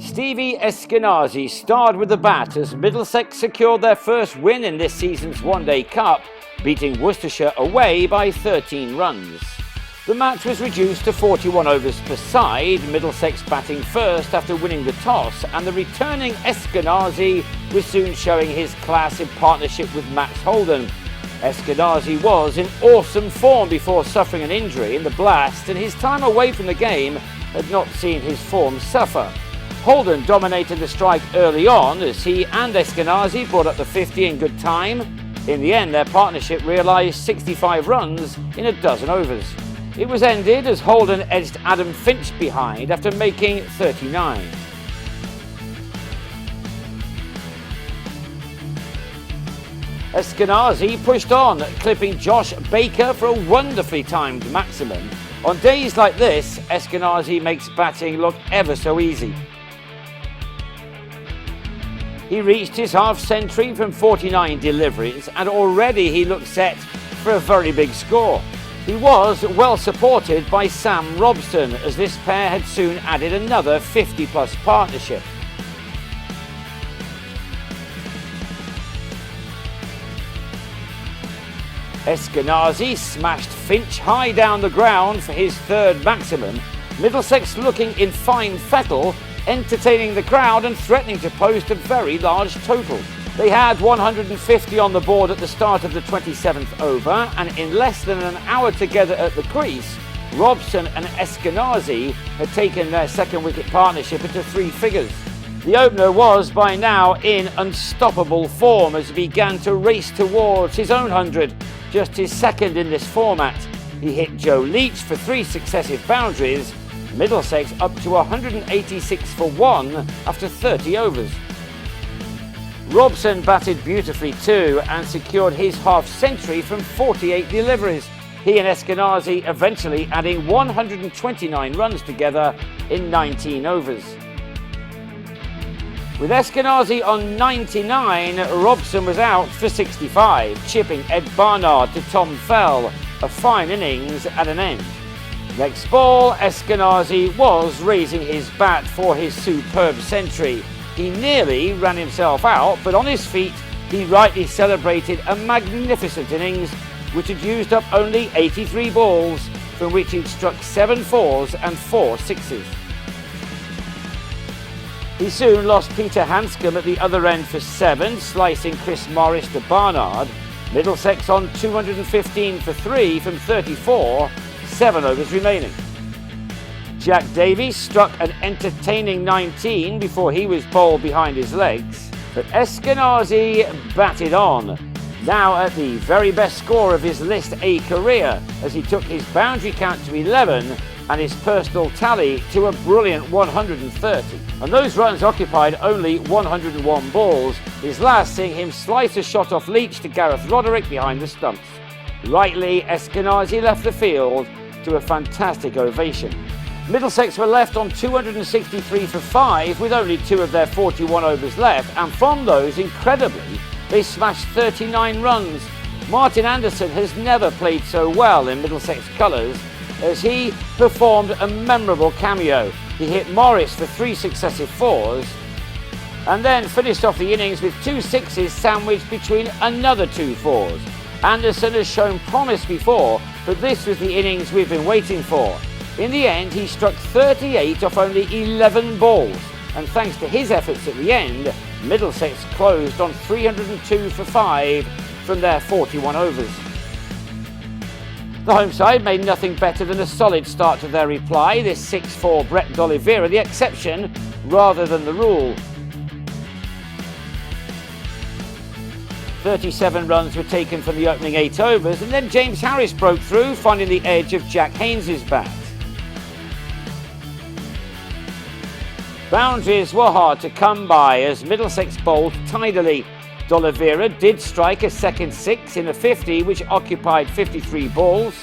Stevie Eskenazi starred with the bat as Middlesex secured their first win in this season's One-Day Cup, beating Worcestershire away by 13 runs. The match was reduced to 41 overs per side, Middlesex batting first after winning the toss, and the returning Eskenazi was soon showing his class in partnership with Max Holden. Eskenazi was in awesome form before suffering an injury in the blast, and his time away from the game had not seen his form suffer. Holden dominated the strike early on as he and Eskenazi brought up the 50 in good time. In the end, their partnership realised 65 runs in a dozen overs. It was ended as Holden edged Adam Finch behind after making 39. Eskenazi pushed on, clipping Josh Baker for a wonderfully timed maximum. On days like this, Eskenazi makes batting look ever so easy. He reached his half-century from 49 deliveries, and already he looked set for a very big score. He was well supported by Sam Robson, as this pair had soon added another 50-plus partnership. Eskenazi smashed Finch high down the ground for his third maximum, Middlesex looking in fine fettle, entertaining the crowd and threatening to post a very large total. They had 150 on the board at the start of the 27th over, and in less than an hour together at the crease, Robson and Eskenazi had taken their second wicket partnership into three figures. The opener was by now in unstoppable form as he began to race towards his own 100, just his second in this format. He hit Joe Leach for 3 successive boundaries, Middlesex up to 186 for 1 after 30 overs. Robson batted beautifully too and secured his half-century from 48 deliveries. He and Eskenazi eventually adding 129 runs together in 19 overs. With Eskenazi on 99, Robson was out for 65, chipping Ed Barnard to Tom Fell, a fine innings at an end. Next ball, Eskenazi was raising his bat for his superb century. He nearly ran himself out, but on his feet, he rightly celebrated a magnificent innings which had used up only 83 balls, from which he'd struck 7 fours and 4 sixes. He soon lost Peter Hanscom at the other end for 7, slicing Chris Morris to Barnard. Middlesex on 215 for 3 from 34, 7 overs remaining. Jack Davies struck an entertaining 19 before he was bowled behind his legs, but Eskenazi batted on, now at the very best score of his List A career, as he took his boundary count to 11 and his personal tally to a brilliant 130. And those runs occupied only 101 balls, his last seeing him slice a shot off Leach to Gareth Roderick behind the stumps. Rightly, Eskenazi left the field to a fantastic ovation. Middlesex were left on 263 for 5 with only 2 of their 41 overs left, and from those, incredibly, they smashed 39 runs. Martin Anderson has never played so well in Middlesex colours, as he performed a memorable cameo. He hit Morris for 3 successive 4s, and then finished off the innings with 2 sixes sandwiched between another 2 4s. Anderson has shown promise before, but this was the innings we've been waiting for. In the end, he struck 38 off only 11 balls, and thanks to his efforts at the end, Middlesex closed on 302 for 5 from their 41 overs. The home side made nothing better than a solid start to their reply, this 6-4 Brett D'Oliveira the exception rather than the rule. 37 runs were taken from the opening 8 overs, and then James Harris broke through, finding the edge of Jack Haynes' bat. Boundaries were hard to come by as Middlesex bowled tidily. D'Oliveira did strike a second 6 in a 50 which occupied 53 balls.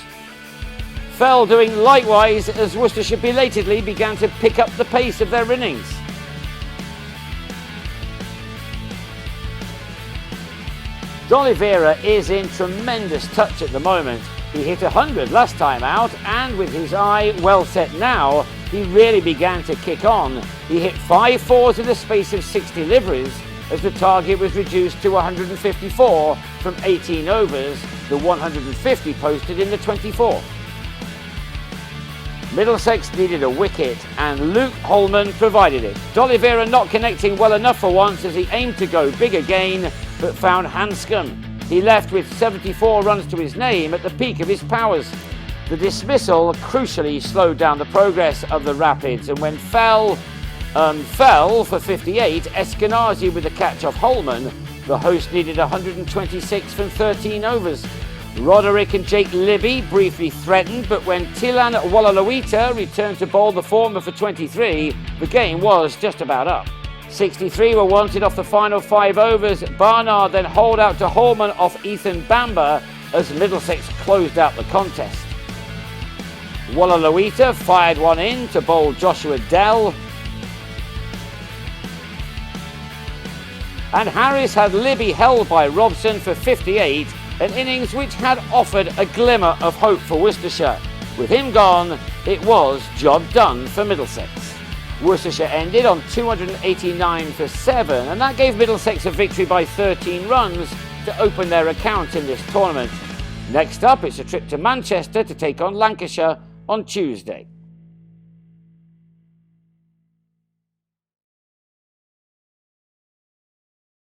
Fell doing likewise as Worcestershire belatedly began to pick up the pace of their innings. D'Oliveira is in tremendous touch at the moment. He hit 100 last time out, and with his eye well set now, he really began to kick on. He hit 5 fours in the space of 6 deliveries as the target was reduced to 154 from 18 overs, the 150 posted in the 24th. Middlesex needed a wicket and Luke Holman provided it. D'Oliveira not connecting well enough for once as he aimed to go big again but found Hanscom. He left with 74 runs to his name at the peak of his powers. The dismissal crucially slowed down the progress of the Rapids, and when fell for 58, Eskenazi with the catch off Holman, the host needed 126 from 13 overs. Roderick and Jake Libby briefly threatened, but when Tilan Wallaluita returned to bowl the former for 23, the game was just about up. 63 were wanted off the final 5 overs. Barnard then holed out to Holman off Ethan Bamber as Middlesex closed out the contest. Wallaluita fired one in to bowl Joshua Dell, and Harris had Libby held by Robson for 58, an innings which had offered a glimmer of hope for Worcestershire. With him gone, it was job done for Middlesex. Worcestershire ended on 289 for 7, and that gave Middlesex a victory by 13 runs to open their account in this tournament. Next up, it's a trip to Manchester to take on Lancashire on Tuesday.